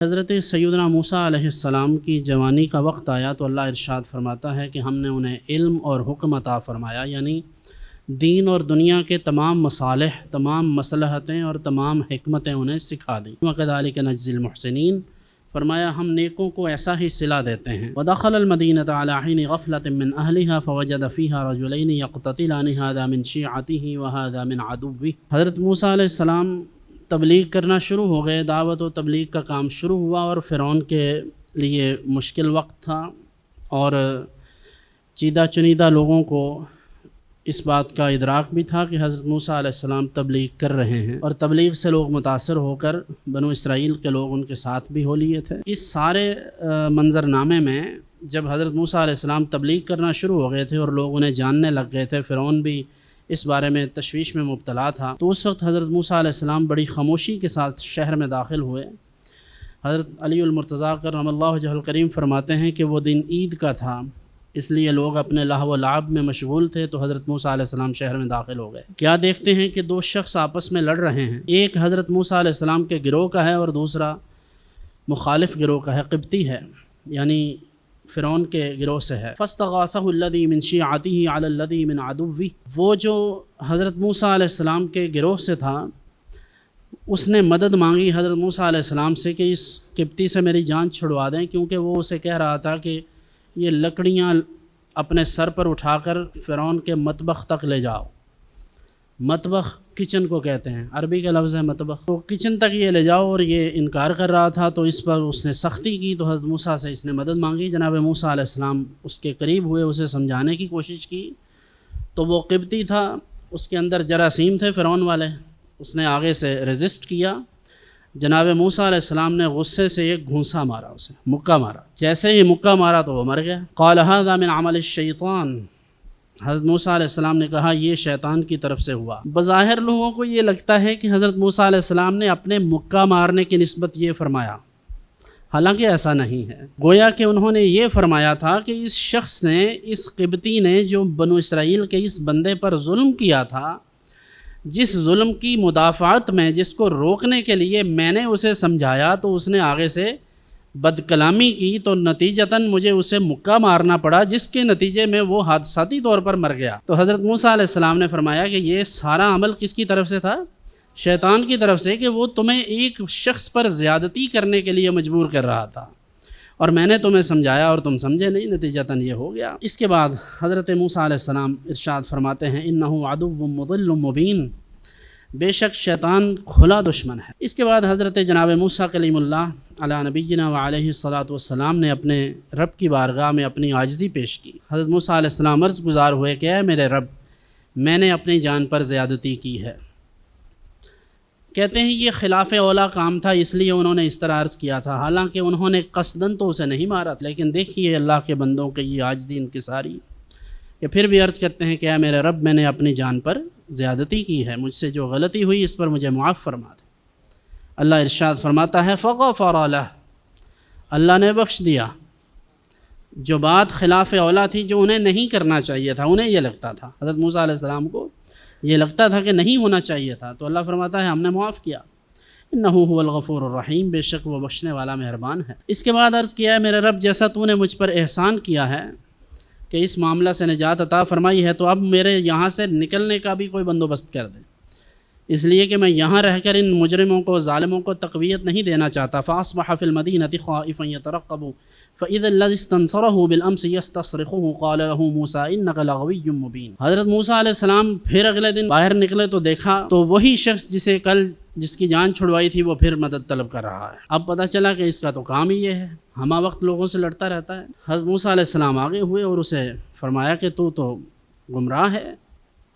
حضرت سیدنا موسیٰ علیہ السلام کی جوانی کا وقت آیا تو اللہ ارشاد فرماتا ہے کہ ہم نے انہیں علم اور حکم عطا فرمایا، یعنی دین اور دنیا کے تمام مصالح، تمام مصلحتیں اور تمام حکمتیں انہیں سکھا دیں۔ وَكَذَلِكَ نَجْزِي الْمُحْسِنِينَ، فرمایا ہم نیکوں کو ایسا ہی صلہ دیتے ہیں۔ وَدَخَلَ الْمَدِينَةَ عَلَىٰ حِينِ غَفْلَةٍ مِّنْ أَهْلِهَا فَوَجَدَ فِيهَا رَجُلَيْنِ يَقْتَتِلَانِ هَٰذَا مِنْ شِيعَتِهِ وَهَٰذَا مِنْ عَدُوِّهِ۔ حضرت موسیٰ علیہ السلام تبلیغ کرنا شروع ہو گئے، دعوت و تبلیغ کا کام شروع ہوا، اور فرعون کے لیے مشکل وقت تھا، اور چیدہ چنیدہ لوگوں کو اس بات کا ادراک بھی تھا کہ حضرت موسیٰ علیہ السلام تبلیغ کر رہے ہیں، اور تبلیغ سے لوگ متاثر ہو کر بنو اسرائیل کے لوگ ان کے ساتھ بھی ہو لیے تھے۔ اس سارے منظرنامے میں جب حضرت موسیٰ علیہ السلام تبلیغ کرنا شروع ہو گئے تھے اور لوگ انہیں جاننے لگ گئے تھے، فرعون بھی اس بارے میں تشویش میں مبتلا تھا، تو اس وقت حضرت موسیٰ علیہ السلام بڑی خاموشی کے ساتھ شہر میں داخل ہوئے۔ حضرت علی المرتضیٰ کرم اللہ وجہہ الکریم فرماتے ہیں کہ وہ دن عید کا تھا، اس لیے لوگ اپنے لہو و لعب میں مشغول تھے، تو حضرت موسیٰ علیہ السلام شہر میں داخل ہو گئے۔ کیا دیکھتے ہیں کہ دو شخص آپس میں لڑ رہے ہیں، ایک حضرت موسیٰ علیہ السلام کے گروہ کا ہے اور دوسرا مخالف گروہ کا ہے، قبطی ہے، یعنی فرعون کے گروہ سے ہے۔ فَاسْتَغَاثَهُ الَّذِي مِنْ شِيعَتِهِ عَلَى الَّذِي مِنْ عَدُوِّهِ، وہ جو حضرت موسیٰ علیہ السلام کے گروہ سے تھا اس نے مدد مانگی حضرت موسیٰ علیہ السلام سے کہ اس قبطی سے میری جان چھڑوا دیں، کیونکہ وہ اسے کہہ رہا تھا کہ یہ لکڑیاں اپنے سر پر اٹھا کر فرعون کے مطبخ تک لے جاؤ۔ مطبخ کچن کو کہتے ہیں، عربی کا لفظ ہے مطبخ، تو کچن تک یہ لے جاؤ، اور یہ انکار کر رہا تھا، تو اس پر اس نے سختی کی، تو حضرت موسیٰ سے اس نے مدد مانگی۔ جناب موسیٰ علیہ السلام اس کے قریب ہوئے، اسے سمجھانے کی کوشش کی، تو وہ قبطی تھا، اس کے اندر جراثیم تھے فرعون والے، اس نے آگے سے ریزسٹ کیا۔ جناب موسیٰ علیہ السلام نے غصے سے ایک گھونسا مارا، اسے مکہ مارا، جیسے ہی مکہ مارا تو وہ مر گیا۔ قال هذا من عمل الشیطان، حضرت موسیٰ علیہ السلام نے کہا یہ شیطان کی طرف سے ہوا۔ بظاہر لوگوں کو یہ لگتا ہے کہ حضرت موسیٰ علیہ السلام نے اپنے مکہ مارنے کی نسبت یہ فرمایا، حالانکہ ایسا نہیں ہے۔ گویا کہ انہوں نے یہ فرمایا تھا کہ اس شخص نے، اس قبطی نے جو بنو اسرائیل کے اس بندے پر ظلم کیا تھا، جس ظلم کی مدافعت میں، جس کو روکنے کے لیے میں نے اسے سمجھایا، تو اس نے آگے سے بد کلامی کی، تو نتیجتاً مجھے اسے مکہ مارنا پڑا، جس کے نتیجے میں وہ حادثاتی طور پر مر گیا۔ تو حضرت موسیٰ علیہ السلام نے فرمایا کہ یہ سارا عمل کس کی طرف سے تھا؟ شیطان کی طرف سے، کہ وہ تمہیں ایک شخص پر زیادتی کرنے کے لیے مجبور کر رہا تھا، اور میں نے تمہیں سمجھایا اور تم سمجھے نہیں، نتیجتاً یہ ہو گیا۔ اس کے بعد حضرت موسیٰ علیہ السلام ارشاد فرماتے ہیں انہ عدو مضل مبین، بے شک شیطان کھلا دشمن ہے۔ اس کے بعد حضرت جناب موسیٰ کلیم اللہ علی نبینا وعلیہ الصلاۃ والسلام نے اپنے رب کی بارگاہ میں اپنی عاجزی پیش کی۔ حضرت موسیٰ علیہ السلام عرض گزار ہوئے کہ اے میرے رب، میں نے اپنی جان پر زیادتی کی ہے۔ کہتے ہیں یہ خلاف اولا کام تھا، اس لیے انہوں نے اس طرح عرض کیا تھا، حالانکہ انہوں نے قصداً تو اسے نہیں مارا، لیکن دیکھیے اللہ کے بندوں کے یہ عاجزی انکساری، کہ پھر بھی عرض کرتے ہیں کہ اے میرے رب، میں نے اپنی جان پر زیادتی کی ہے، مجھ سے جو غلطی ہوئی اس پر مجھے معاف فرما دے۔ اللہ ارشاد فرماتا ہے فغفر لہ، اللہ نے بخش دیا۔ جو بات خلاف اولا تھی، جو انہیں نہیں کرنا چاہیے تھا، انہیں یہ لگتا تھا، حضرت موسیٰ علیہ السلام کو یہ لگتا تھا کہ نہیں ہونا چاہیے تھا، تو اللہ فرماتا ہے ہم نے معاف کیا۔ انہ هو الغفور الرحیم، بے شک وہ بخشنے والا مہربان ہے۔ اس کے بعد عرض کیا ہے میرے رب، جیسا تو نے مجھ پر احسان کیا ہے کہ اس معاملہ سے نجات عطا فرمائی ہے، تو اب میرے یہاں سے نکلنے کا بھی کوئی بندوبست کر دے، اس لیے کہ میں یہاں رہ کر ان مجرموں کو، ظالموں کو تقویت نہیں دینا چاہتا۔ فاصبح فی المدینۃ خائفا یترقب فاذا الذی استنصرہ بالامس یستصرخہ قال له موسیٰ انک لغوی مبین۔ حضرت موسیٰ علیہ السلام پھر اگلے دن باہر نکلے تو دیکھا تو وہی شخص جسے کل جس کی جان چھڑوائی تھی وہ پھر مدد طلب کر رہا ہے۔ اب پتہ چلا کہ اس کا تو کام ہی یہ ہے، ہمہ وقت لوگوں سے لڑتا رہتا ہے۔ حضرت موسیٰ علیہ السلام آگے ہوئے اور اسے فرمایا کہ تو گمراہ ہے،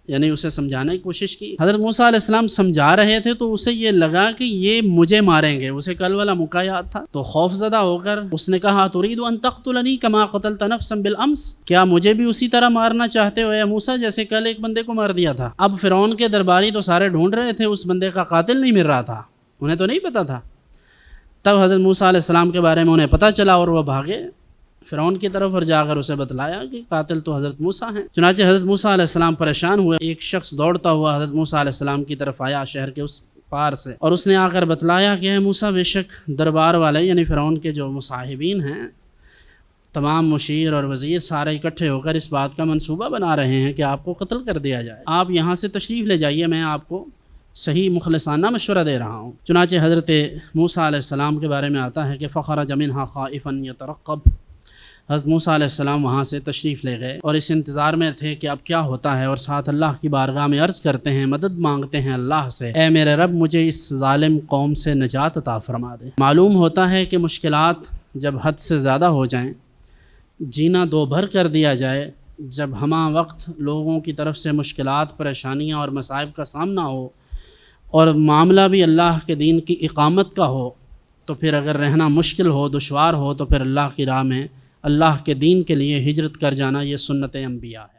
یعنی اسے سمجھانے کی کوشش کی۔ حضرت موسیٰ علیہ السلام سمجھا رہے تھے تو اسے یہ لگا کہ یہ مجھے ماریں گے، اسے کل والا موقع یاد تھا، تو خوف زدہ ہو کر اس نے کہا ترید ان تقتلنی کما قتلت نفسا بالامس، کیا مجھے بھی اسی طرح مارنا چاہتے ہو اے موسیٰ جیسے کل ایک بندے کو مار دیا تھا؟ اب فرعون کے درباری تو سارے ڈھونڈ رہے تھے، اس بندے کا قاتل نہیں مل رہا تھا، انہیں تو نہیں پتا تھا۔ تب حضرت موسیٰ علیہ السلام کے بارے میں انہیں پتہ چلا اور وہ بھاگے فرعون کی طرف اور جا کر اسے بتلایا کہ قاتل تو حضرت موسیٰ ہیں۔ چنانچہ حضرت موسیٰ علیہ السلام پریشان ہوئے، ایک شخص دوڑتا ہوا حضرت موسیٰ علیہ السلام کی طرف آیا، شہر کے اس پار سے، اور اس نے آ کر بتلایا کہ اے موسیٰ بے شک دربار والے یعنی فرعون کے جو مصاحبین ہیں، تمام مشیر اور وزیر سارے اکٹھے ہو کر اس بات کا منصوبہ بنا رہے ہیں کہ آپ کو قتل کر دیا جائے، آپ یہاں سے تشریف لے جائیے، میں آپ کو صحیح مخلصانہ مشورہ دے رہا ہوں۔ چنانچہ حضرت موسیٰ علیہ السلام کے بارے میں آتا ہے کہ فخرج منہا خائفا یترقب، حضرت موسیٰ علیہ السلام وہاں سے تشریف لے گئے اور اس انتظار میں تھے کہ اب کیا ہوتا ہے، اور ساتھ اللہ کی بارگاہ میں عرض کرتے ہیں، مدد مانگتے ہیں اللہ سے، اے میرے رب مجھے اس ظالم قوم سے نجات عطا فرما دے۔ معلوم ہوتا ہے کہ مشکلات جب حد سے زیادہ ہو جائیں، جینا دو بھر کر دیا جائے، جب ہمہ وقت لوگوں کی طرف سے مشکلات، پریشانیاں اور مصائب کا سامنا ہو، اور معاملہ بھی اللہ کے دین کی اقامت کا ہو، تو پھر اگر رہنا مشکل ہو، دشوار ہو، تو پھر اللہ کی راہ میں اللہ کے دین کے لیے ہجرت کر جانا یہ سنت انبیاء ہے۔